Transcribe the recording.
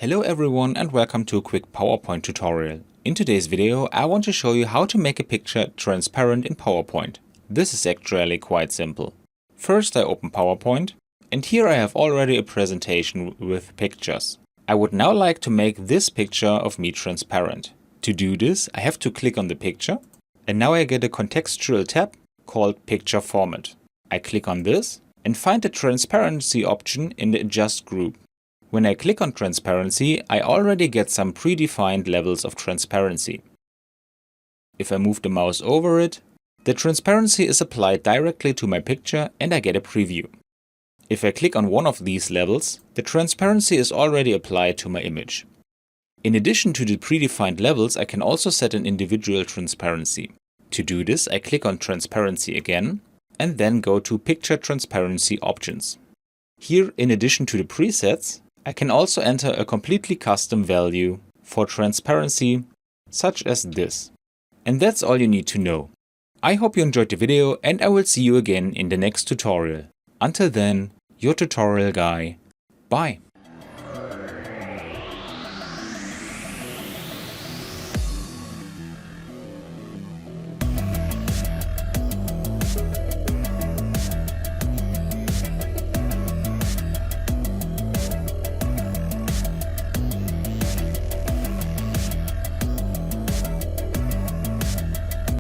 Hello everyone and welcome to a quick PowerPoint tutorial. In today's video I want to show you how to make a picture transparent in PowerPoint. This is actually quite simple. First I open PowerPoint and here I have already a presentation with pictures. I would now like to make this picture of me transparent. To do this I have to click on the picture and now I get a contextual tab called Picture Format. I click on this and find the transparency option in the Adjust group. When I click on transparency, I already get some predefined levels of transparency. If I move the mouse over it, the transparency is applied directly to my picture and I get a preview. If I click on one of these levels, the transparency is already applied to my image. In addition to the predefined levels, I can also set an individual transparency. To do this, I click on Transparency again and then go to Picture Transparency Options. Here, in addition to the presets, I can also enter a completely custom value for transparency, such as this. And that's all you need to know. I hope you enjoyed the video and I will see you again in the next tutorial. Until then, your tutorial guy. Bye.